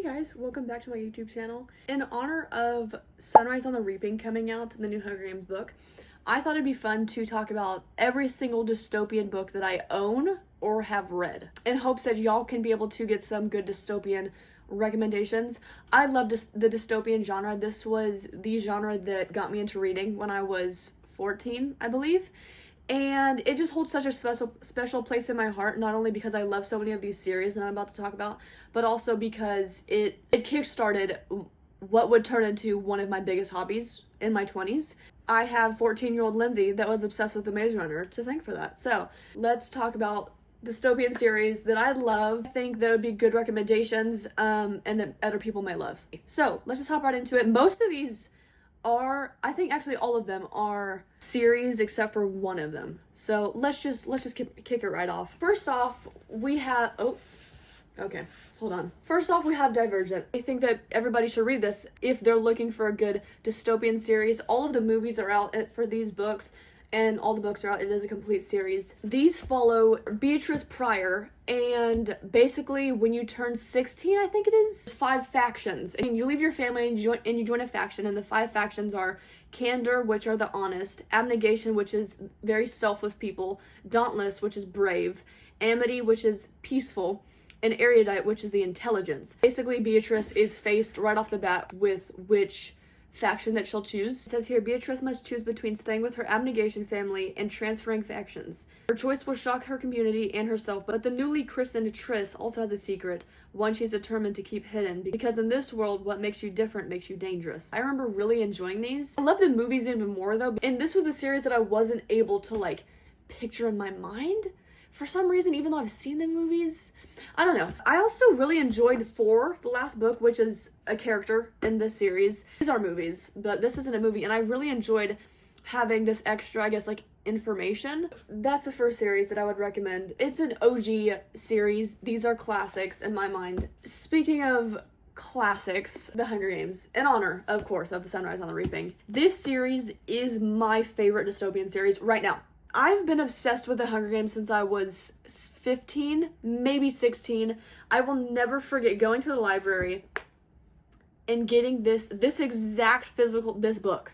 guys, welcome back to my YouTube channel. In honor of Sunrise on the Reaping coming out, the new Hunger Games book, I thought it'd be fun to talk about every single dystopian book that I own or have read, in hopes that y'all can be able to get some good dystopian recommendations. I love the dystopian genre. This was the genre that got me into reading when I was 14, I believe. And it just holds such a special place in my heart, not only because I love so many of these series that I'm about to talk about, but also because it kickstarted what would turn into one of my biggest hobbies in my 20s. I have 14-year-old Lindsay that was obsessed with The Maze Runner to thank for that. So let's talk about dystopian series that I love. I think that would be good recommendations and that other people may love. So let's just hop right into it. Most of these I think actually all of them are series except for one of them. So let's just kick it right off. First off, we have, First off, we have Divergent. I think that everybody should read this if they're looking for a good dystopian series. All of the movies are out for these books, and all the books are out. It is a complete series. These follow Beatrice Pryor, and basically when you turn 16, I think it is, 5 factions. And you leave your family and you join a faction, and the 5 factions are Candor, which are the honest, Abnegation, which is very selfless people, Dauntless, which is brave, Amity, which is peaceful, and Erudite, which is the intelligence. Basically, Beatrice is faced right off the bat with which faction that she'll choose. It says here, Beatrice must choose between staying with her Abnegation family and transferring factions. Her choice will shock her community and herself, but the newly christened Triss also has a secret, one she's determined to keep hidden, because in this world, what makes you different makes you dangerous. I remember really enjoying these. I love the movies even more though, and this was a series that I wasn't able to picture in my mind for some reason, even though I've seen the movies. I don't know. I also really enjoyed 4, the last book, which is a character in this series. These are movies, but this isn't a movie, and I really enjoyed having this extra, I guess, information. That's the first series that I would recommend. It's an OG series. These are classics in my mind. Speaking of classics, The Hunger Games, in honor, of course, of the Sunrise on the Reaping. This series is my favorite dystopian series right now. I've been obsessed with The Hunger Games since I was 15, maybe 16. I will never forget going to the library and getting this exact this book.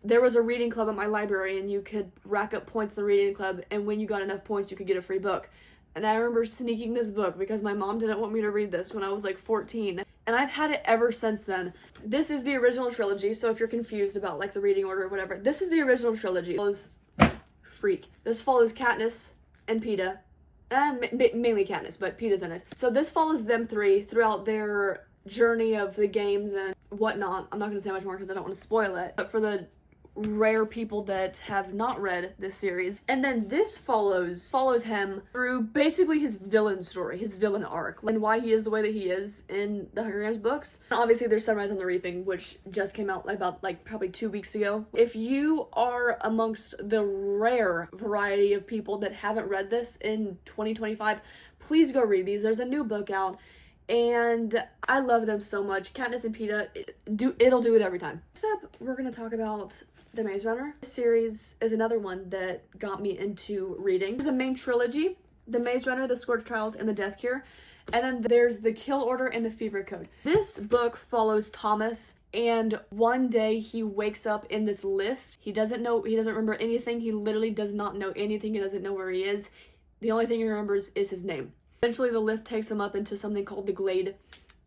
There was a reading club at my library, and you could rack up points in the reading club, and when you got enough points, you could get a free book. And I remember sneaking this book because my mom didn't want me to read this when I was 14. And I've had it ever since then. This is the original trilogy, so if you're confused about the reading order or whatever, this is the original trilogy. This follows Katniss and Peeta, and mainly Katniss, but Peeta's in it. So this follows them 3 throughout their journey of the games and whatnot. I'm not going to say much more because I don't want to spoil it, but for the rare people that have not read this series. And then this follows him through basically his villain story, his villain arc, and why he is the way that he is in the Hunger Games books. And obviously there's Sunrise on the Reaping, which just came out about probably 2 weeks ago. If you are amongst the rare variety of people that haven't read this in 2025, please go read these. There's a new book out, and I love them so much. Katniss and Peeta, it'll do it every time. Next up, we're going to talk about The Maze Runner. This series is another one that got me into reading. There's a main trilogy, The Maze Runner, The Scorch Trials, and The Death Cure. And then there's The Kill Order and The Fever Code. This book follows Thomas, and one day he wakes up in this lift. He doesn't remember anything. He literally does not know anything. He doesn't know where he is. The only thing he remembers is his name. Eventually the lift takes him up into something called the Glade,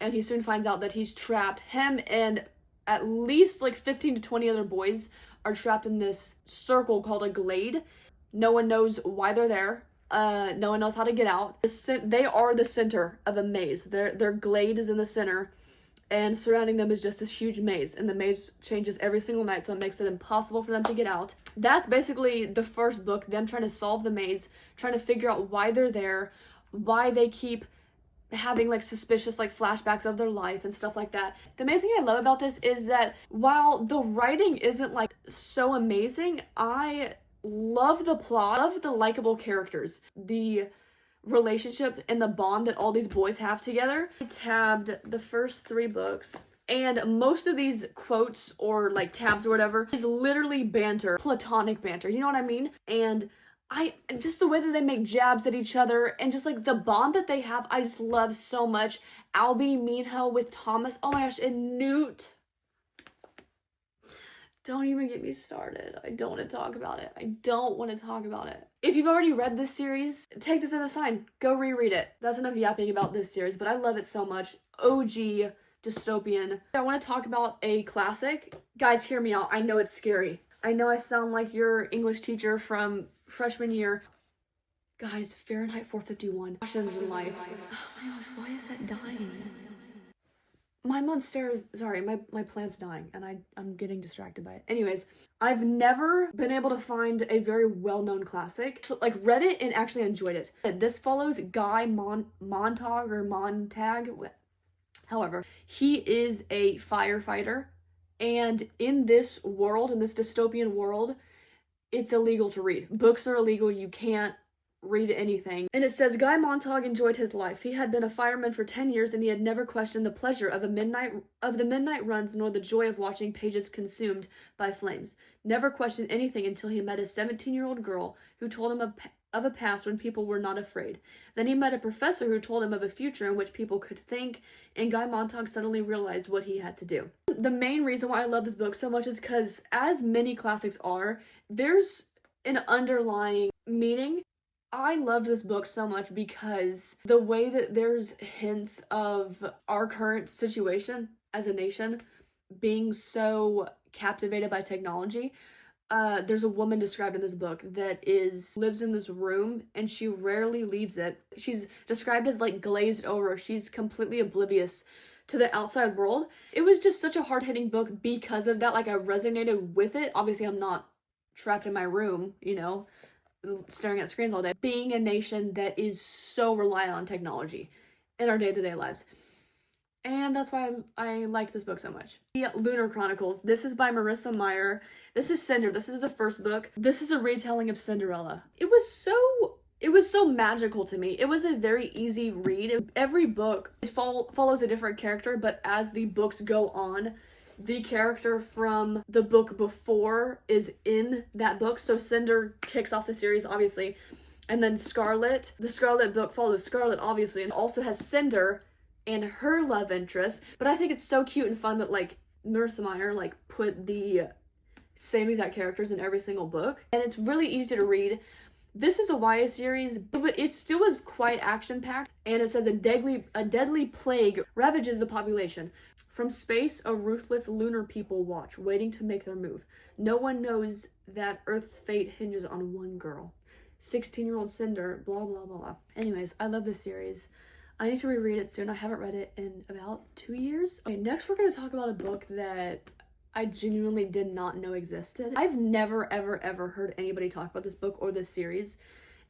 and he soon finds out that he's trapped. Him and at least 15 to 20 other boys are trapped in this circle called a glade. No one knows why they're there. No one knows how to get out. They are the center of a maze. Their glade is in the center, and surrounding them is just this huge maze. And the maze changes every single night, so it makes it impossible for them to get out. That's basically the first book, them trying to solve the maze, trying to figure out why they're there, why they keep having suspicious flashbacks of their life and stuff like that. The main thing I love about this is that while the writing isn't so amazing, I love the plot, love the likable characters, the relationship and the bond that all these boys have together. I tabbed the first 3 books, and most of these quotes or tabs or whatever is literally banter, platonic banter, you know what I mean? And just the way that they make jabs at each other and just like the bond that they have, I just love so much. Albie Minho with Thomas. Oh my gosh, and Newt. Don't even get me started. I don't want to talk about it. I don't want to talk about it. If you've already read this series, take this as a sign. Go reread it. That's enough yapping about this series, but I love it so much. OG dystopian. I want to talk about a classic. Guys, hear me out. I know it's scary. I know I sound like your English teacher from freshman year. Guys, Fahrenheit 451. Passions in life. Oh my gosh, why is that dying? My monstera's, sorry, my plant's dying and I'm getting distracted by it. Anyways, I've never been able to find a very well-known classic. So, like, read it and actually enjoyed it. This follows Guy Montag or Montag. However, he is a firefighter, and in this world, in this dystopian world, it's illegal to read. Books are illegal. You can't read anything. And it says, Guy Montag enjoyed his life. He had been a fireman for 10 years and he had never questioned the pleasure of the midnight runs nor the joy of watching pages consumed by flames. Never questioned anything until he met a 17-year-old girl who told him of a past when people were not afraid. Then he met a professor who told him of a future in which people could think, and Guy Montag suddenly realized what he had to do. The main reason why I love this book so much is because, as many classics are, there's an underlying meaning. I love this book so much because the way that there's hints of our current situation as a nation being so captivated by technology. There's a woman described in this book that lives in this room and she rarely leaves it. She's described as like glazed over. She's completely oblivious to the outside world. It was just such a hard-hitting book because of that. Like, I resonated with it. Obviously, I'm not trapped in my room, you know, staring at screens all day. Being a nation that is so reliant on technology in our day-to-day lives. And that's why I liked this book so much. The Lunar Chronicles. This is by Marissa Meyer. This is Cinder. This is the first book. This is a retelling of Cinderella. It was so magical to me. It was a very easy read. Every book follows a different character, but as the books go on, the character from the book before is in that book. So Cinder kicks off the series, obviously. And then Scarlet, the Scarlet book follows Scarlet, obviously, and also has Cinder and her love interest. But I think it's so cute and fun that, like, Marissa Meyer, like, put the same exact characters in every single book. And it's really easy to read. This is a YA series, but it still was quite action-packed. And it says a deadly plague ravages the population. From space, a ruthless lunar people watch, waiting to make their move. No one knows that Earth's fate hinges on one girl. 16-year-old Cinder, blah, blah, blah. Anyways, I love this series. I need to reread it soon. I haven't read it in about 2 years. Okay, next we're going to talk about a book that I genuinely did not know existed. I've never, ever, ever heard anybody talk about this book or this series,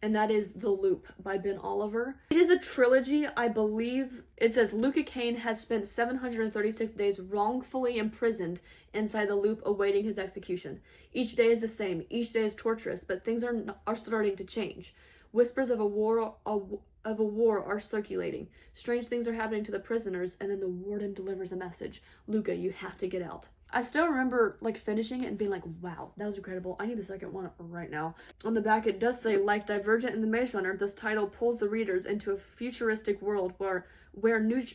and that is The Loop by Ben Oliver. It is a trilogy, I believe. It says Luca Kane has spent 736 days wrongfully imprisoned inside the loop awaiting his execution. Each day is the same. Each day is torturous, but things are starting to change. Whispers of a war are circulating. Strange things are happening to the prisoners, and then the warden delivers a message. Luca, you have to get out. I still remember, like, finishing it and being like, wow, that was incredible. I need the second one right now. On the back, it does say, like Divergent in the Maze Runner, this title pulls the readers into a futuristic world where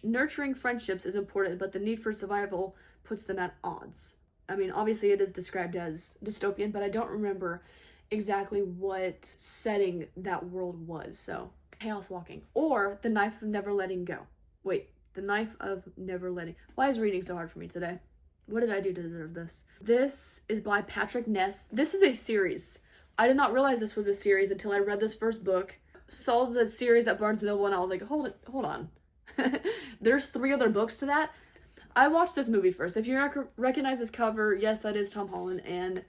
nurturing friendships is important, but the need for survival puts them at odds. I mean, obviously it is described as dystopian, but I don't remember exactly what setting that world was, so... Chaos Walking, or The Knife of Never Letting Go. Wait, The Knife of Never Letting... Why is reading so hard for me today? What did I do to deserve this? This is by Patrick Ness. This is a series. I did not realize this was a series until I read this first book, saw the series at Barnes & Noble, and I was like, hold on. There's 3 other books to that. I watched this movie first. If you recognize this cover, yes, that is Tom Holland and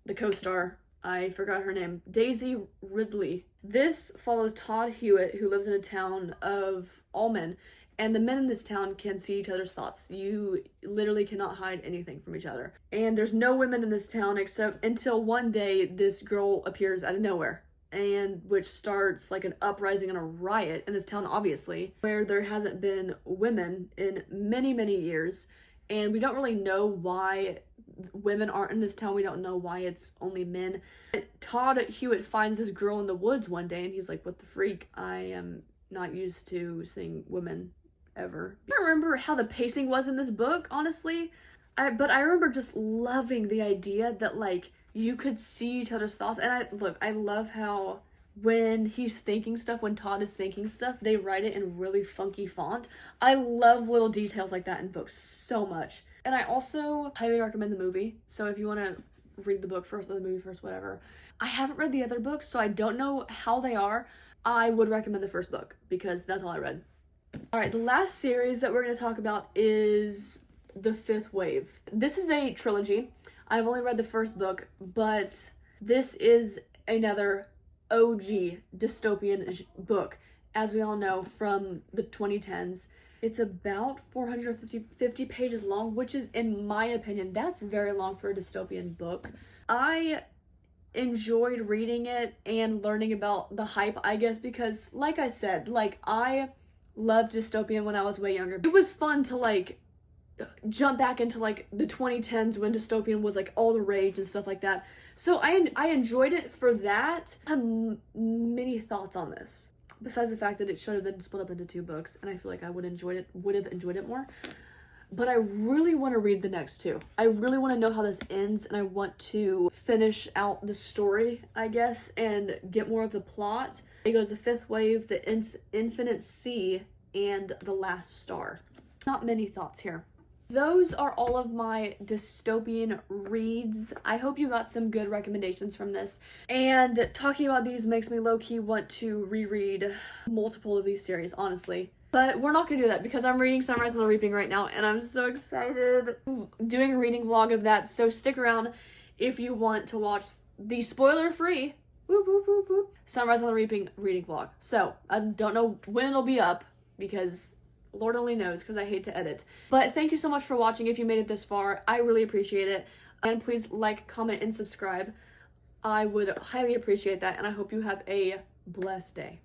the co-star, I forgot her name, Daisy Ridley. This follows Todd Hewitt, who lives in a town of all men, and the men in this town can see each other's thoughts. You literally cannot hide anything from each other. And there's no women in this town except until one day this girl appears out of nowhere, and which starts like an uprising and a riot in this town, obviously, where there hasn't been women in many, many years. and we don't really know why women aren't in this town. We don't know why it's only men. Todd Hewitt finds this girl in the woods one day, and he's like, what the freak? I am not used to seeing women ever. I don't remember how the pacing was in this book, honestly. But I remember just loving the idea that, like, you could see each other's thoughts. And I love how when he's thinking stuff, when Todd is thinking stuff, they write it in really funky font. I love little details like that in books so much. And I also highly recommend the movie. So if you want to read the book first or the movie first, whatever. I haven't read the other books, so I don't know how they are. I would recommend the first book because that's all I read. All right, the last series that we're going to talk about is The Fifth Wave. This is a trilogy. I've only read the first book, but this is another OG dystopian book, as we all know, from the 2010s. It's about 450 pages long, which is, in my opinion, that's very long for a dystopian book. I enjoyed reading it and learning about the hype, I guess, because, like I said, like, I loved dystopian when I was way younger. It was fun to, like, jump back into, like, the 2010s when dystopian was, like, all the rage and stuff like that. So I enjoyed it for that. I have many thoughts on this, besides the fact that it should have been split up into 2 books, and I feel like I would have enjoyed it more. But I really want to read the next 2. I really want to know how this ends, and I want to finish out the story, I guess, and get more of the plot. It goes The Fifth Wave, The Infinite Sea, and The Last Star. Not many thoughts here. Those are all of my dystopian reads. I hope you got some good recommendations from this. And talking about these makes me low-key want to reread multiple of these series, honestly. But we're not gonna do that because I'm reading Sunrise on the Reaping right now, and I'm so excited. I'm doing a reading vlog of that, so stick around if you want to watch the spoiler-free Sunrise on the Reaping reading vlog. So, I don't know when it'll be up, because Lord only knows, because I hate to edit. But thank you so much for watching if you made it this far. I really appreciate it. And please like, comment, and subscribe. I would highly appreciate that, and I hope you have a blessed day.